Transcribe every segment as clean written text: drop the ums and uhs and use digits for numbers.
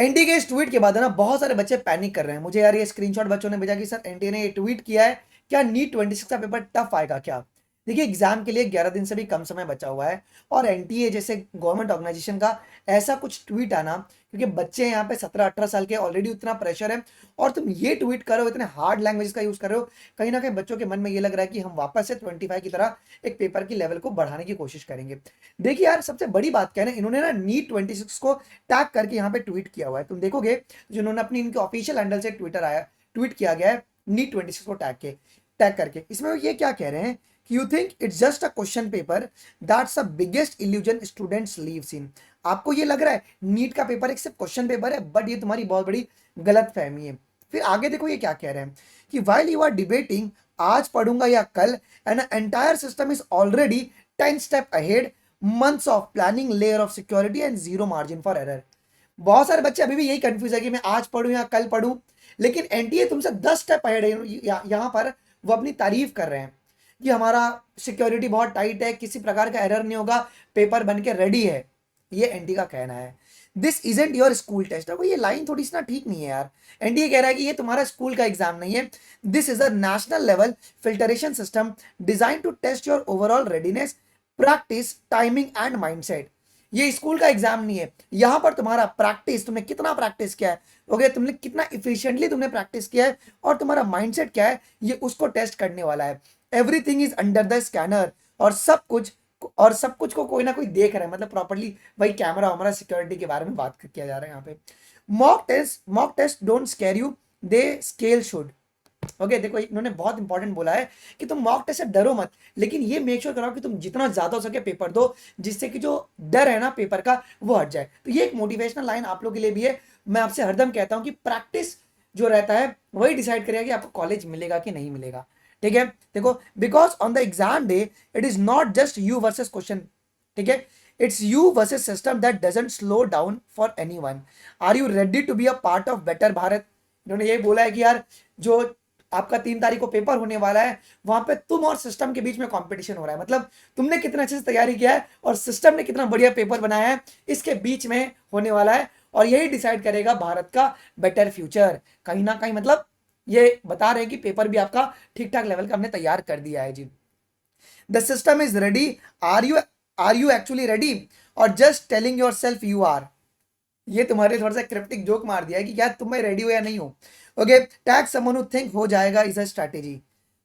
N t के इस tweet के बाद है ना बहुत सारे बच्चे पैनिक कर रहे हैं। मुझे यार ये स्क्रीनशॉट बच्चों ने भेजा कि सर एनटी ने ये ट्वीट किया है, क्या नीट 26 का पेपर टफ आएगा क्या। देखिए एग्जाम के लिए 11 दिन से भी कम समय बचा हुआ है और एनटीए जैसे गवर्नमेंट ऑर्गेनाइजेशन का ऐसा कुछ ट्वीट आना, क्योंकि बच्चे यहाँ पे 17-18 साल के ऑलरेडी उतना प्रेशर है और तुम ये ट्वीट करो, इतने हार्ड लैंग्वेज का यूज कर रहे हो, कहीं ना कहीं बच्चों के मन में ये लग रहा है कि हम वापस से 25 की तरह एक पेपर की लेवल को बढ़ाने की कोशिश करेंगे। देखिए यार सबसे बड़ी बात क्या है ना, इन्होंने ना नीट 26 को टैग करके यहाँ पे ट्वीट किया हुआ है। तुम देखोगे जिन्होंने अपनी इनके ऑफिशियल हैंडल से ट्विटर आया, ट्वीट किया गया है नीट 26 को टैग करके। इसमें वो ये क्या कह रहे हैं कि you think it's just a question paper, that's the biggest illusion students leaves इन। आपको ये लग रहा है नीट का पेपर एक सिर्फ क्वेश्चन पेपर है, बट ये तुम्हारी बहुत बड़ी गलत फहमी है। फिर आगे देखो ये क्या कह रहे हैं कि वाइल यू आर डिबेटिंग आज पढ़ूंगा या कल, and entire system is already 10 step ahead, months of planning, layer of security and zero margin for error। बहुत सारे बच्चे अभी भी यही कंफ्यूज है कि मैं आज पढ़ूं या कल पढ़ूं, लेकिन एनटीए तुमसे 10 स्टेप अहेड है। यहां पर वो अपनी तारीफ कर रहे हैं कि हमारा सिक्योरिटी बहुत टाइट है, किसी प्रकार का एरर नहीं होगा, पेपर बन के रेडी है। ये एनटी का कहना है। This isn't your school test. अब ये लाइन थोड़ी सी ना ठीक नहीं है यार। एनटीए कह रहा है कि ये तुम्हारा स्कूल का एग्जाम नहीं है, this is a national level filtration system design to test your overall readiness, practice, timing and mindset. ये स्कूल का एग्जाम नहीं है, यहां पर तुम्हारा प्रैक्टिस, तुमने कितना प्रैक्टिस किया है, ओके, तुमने कितना इफिशिएंटली तुमने प्रैक्टिस किया है और तुम्हारा माइंडसेट क्या है, ये उसको टेस्ट करने वाला है। Everything is under the scanner, और सब कुछ को कोई ना कोई देख रहा है, मतलब प्रॉपर्ली वही कैमरा हमारा सिक्योरिटी के बारे में बात किया जा रहा है यहाँ पे। Mock test don't scare you, they scale should. Okay देखो इन्होंने बहुत इंपॉर्टेंट बोला है कि तुम मॉक टेस्ट से डरो मत, लेकिन ये मेक श्योर कराओ कि तुम जितना ज्यादा हो सके पेपर दो, जिससे कि जो डर है ना पेपर का वो हट जाए। तो ये एक मोटिवेशनल लाइन आप लोग के लिए भी है। मैं आपसे हरदम कहता हूं कि प्रैक्टिस जो रहता है वही डिसाइड करेगा कि आपको कॉलेज मिलेगा कि नहीं मिलेगा। ठीक है, देखो because on the exam day it is not just you versus question, ठीक है, it's you versus system that doesn't slow down for anyone. Are you ready to be a part of better Bharat. इन्होंने ये बोला है कि यार जो आपका 3 तारीख को पेपर होने वाला है, वहां पे तुम और सिस्टम के बीच में कंपटीशन हो रहा है, मतलब तुमने कितना अच्छे से तैयारी किया है और सिस्टम ने कितना बढ़िया पेपर बनाया है, इसके बीच में होने वाला है और यही डिसाइड करेगा भारत का बेटर फ्यूचर। कहीं ना कहीं मतलब ये बता रहे हैं कि पेपर भी आपका ठीक ठाक लेवल का हमने तैयार कर दिया है जी। The system is ready, are you actually ready, और just telling yourself you are. ये तुम्हारे थोड़ा सा क्रिप्टिक जोक मार दिया है कि क्या तुम में रेडी हो या नहीं हो। Okay, tag someone who think हो जाएगा इज अ स्ट्रैटेजी।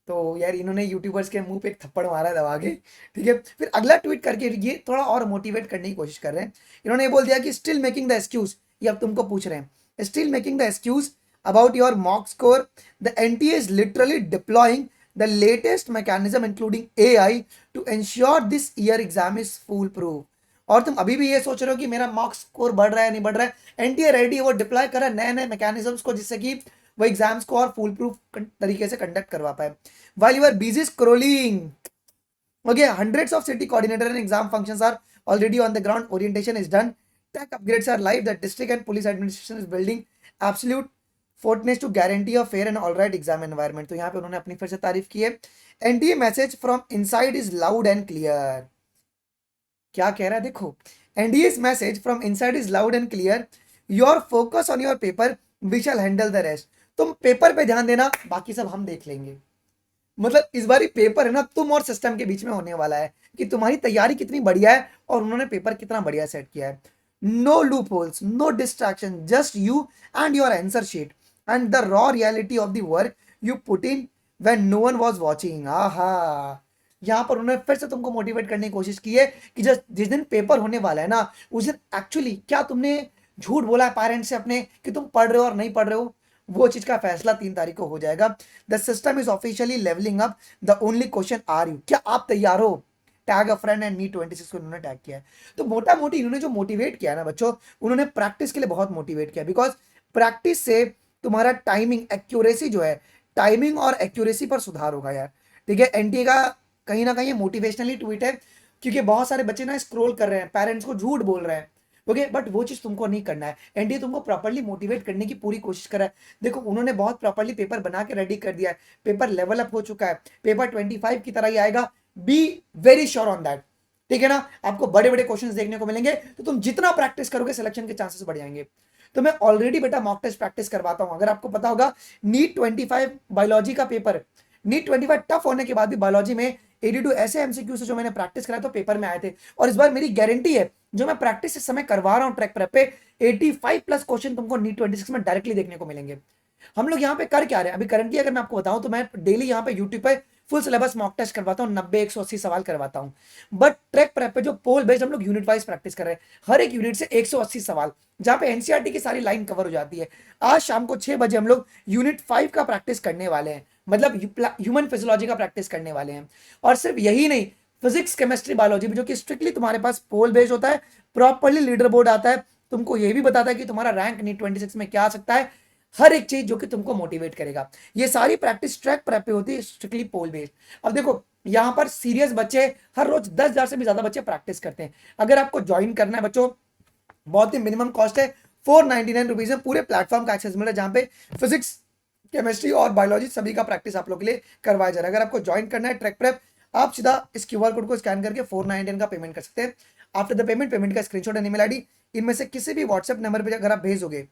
तो यार इन्होंने यूट्यूबर्स के मुंह पे एक थप्पड़ मारा है दबा के। ठीक है, फिर अगला ट्वीट करके ये थोड़ा और मोटिवेट करने की कोशिश कर रहे हैं। इन्होंने ये बोल दिया कि स्टिल मेकिंग द एक्सक्यूज, ये अब तुमको पूछ रहे हैं, still making the excuse about your mock score, the NTA is literally deploying the latest mechanism including AI to ensure this year exam is fool proof। और तुम अभी भी ये सोच रहे हो कि मेरा मॉक स्कोर बढ़ रहा है नहीं बढ़ रहा है, एनटीए रेडी वो डिप्लॉय कर रहा है नए नए मैकेनिज्म्स को, जिससे कि वो एग्जाम्स को और फुल प्रूफ तरीके से कंडक्ट करवा पाए। While you are busy scrolling, okay, hundreds of city coordinator and exam functions are already on the ground, orientation is done, tech upgrades are live, the district and police administration is building absolute fortness to guarantee a fair and all right exam environment। तो यहाँ पे उन्होंने अपनी फिर से तारीफ की है। NTA message from inside is loud and clear. क्या कह रहा है देखो, NDA's message from inside is loud and clear, your focus on your paper, we shall handle the rest. तुम पेपर पे ध्यान देना, बाकी सब हम देख लेंगे। मतलब इस बारी पेपर है ना तुम और सिस्टम के बीच में होने वाला है कि तुम्हारी तैयारी कितनी बढ़िया है और उन्होंने पेपर कितना बढ़िया सेट किया है। No loopholes, no distraction, just you and your answer sheet and the raw reality of the work you put in when no one was watching. आहा, यहाँ पर उन्होंने फिर से तुमको मोटिवेट करने की कोशिश की है कि जिस दिन पेपर होने वाला है ना, उस दिन एक्चुअली क्या तुमने झूठ बोला है पेरेंट्स से अपने कि तुम पढ़ रहे हो और नहीं पढ़ रहे हो, वो चीज का फैसला 3 तारीख को हो जाएगा। The system is officially levelling up, the only question are you, क्या आप तैयार हो। Tag a friend and NEET 26 को इन्होंने टैग किया है। तो मोटा मोटी इन्होंने जो मोटिवेट किया ना बच्चों, उन्होंने प्रैक्टिस के लिए बहुत मोटिवेट किया, बिकॉज प्रैक्टिस से तुम्हारा टाइमिंग एक्यूरेसी जो है, टाइमिंग और एक्यूरेसी पर सुधार होगा यार। ठीक है, एनटीए का कहीं ना कहीं मोटिवेशनली ट्वीट है, क्योंकि बहुत सारे बच्चे ना स्क्रोल कर रहे हैं, पेरेंट्स को झूठ बोल रहे हैं। ओके, बट वो चीज तुमको नहीं करना है। एनडीए तुमको प्रॉपर्ली मोटिवेट करने की पूरी कोशिश कर रहा है। देखो उन्होंने बहुत प्रॉपर्ली पेपर बना के रेडी कर दिया है, पेपर लेवल अप हो चुका है, पेपर 25 की तरह ही आएगा, be very sure on that. ठीक है ना, आपको बड़े बड़े क्वेश्चंस देखने को मिलेंगे, तो तुम जितना प्रैक्टिस करोगे सिलेक्शन के चांसेस बढ़ जाएंगे। तो मैं ऑलरेडी बेटा मॉक टेस्ट प्रैक्टिस करवाता हूं। अगर आपको पता होगा नीट 25 बायोलॉजी का पेपर, नीट 25 टफ होने के बाद भी बायोलॉजी में 82 ऐसे एमसीक्यू से जो मैंने प्रैक्टिस कराया तो पेपर में आए थे। और इस बार मेरी गारंटी है जो मैं प्रैक्टिस इस समय करवा रहा हूं ट्रैक प्रेप पे, 85 प्लस क्वेश्चन तुमको नीट 26 में डायरेक्टली देखने को मिलेंगे। हम लोग यहाँ पे कर क्या रहे हैं अभी करंटली, अगर मैं आपको बताऊं तो मैं डेली यहाँ पे यूट्यूब पे फुल सिलेबस मॉक टेस्ट करवाता हूँ, 90-180 सवाल करवाता हूँ। बट ट्रैक प्रेप पे जो पोल बेस्ड हम लोग यूनिट वाइज प्रैक्टिस कर रहे हैं, हर एक यूनिट से 180 सवाल, जहां पे एनसीईआरटी की सारी लाइन कवर हो जाती है। आज शाम को 6 बजे हम लोग यूनिट 5 का प्रैक्टिस करने वाले हैं, मतलब ह्यूमन फिजियोलॉजी का प्रैक्टिस करने वाले हैं। और सिर्फ यही नहीं, फिजिक्स केमिस्ट्री बायोलॉजी में जो कि स्ट्रिक्टली तुम्हारे पास पोल बेस्ड होता है, प्रॉपरली लीडर बोर्ड आता है, तुमको ये भी बताता है कि तुम्हारा रैंक नीट 26 में क्या आ सकता है, हर एक चीज जो कि तुमको मोटिवेट करेगा। ये सारी प्रैक्टिस ट्रैक प्रेप पे होती है, स्ट्रिक्टली पोल बेस्ड। अब देखो यहाँ पर सीरियस बच्चे हर रोज 10,000 से भी ज्यादा बच्चे प्रैक्टिस करते हैं। अगर आपको ज्वाइन करना है बच्चों, बहुत ही मिनिमम कॉस्ट है, 499 रुपीज में पूरे प्लेटफॉर्म का एक्सेस मिल रहा है, जहां पे फिजिक्स केमिस्ट्री और बायोलॉजी सभी का प्रैक्टिस आप लोग के लिए करवाया जा रहा है। अगर आपको ज्वाइन करना है ट्रैक प्रेप, आप सीधा इस क्यूआर कोड को स्कैन करके 499 का पेमेंट कर सकते हैं। आफ्टर द पेमेंट का स्क्रीनशॉट एंड ईमेल आईडी, इनमें से किसी भी व्हाट्सएप नंबर पर अगर आप भेजोगे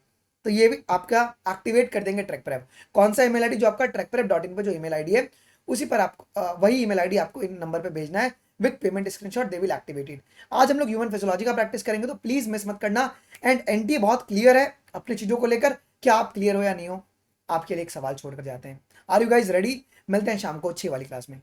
तो ये भी आपका एक्टिवेट कर देंगे ट्रैक प्रेप। कौन सा ईमेल आईडी, जो आपका trackprep.in पे जो ईमेल आईडी है उसी पर आपको वही ईमेल आईडी आपको इन नंबर पे भेजना है with payment screenshot, they will activated. आज हम लोग ह्यूमन फिजियोलॉजी का प्रैक्टिस करेंगे, तो प्लीज मिस मत करना। एंड एनटीए बहुत क्लियर है अपनी चीजों को लेकर, क्या आप क्लियर हो या नहीं हो, आपके लिए एक सवाल छोड़कर जाते हैं। Are you guys ready? मिलते हैं शाम को 6 वाली क्लास में।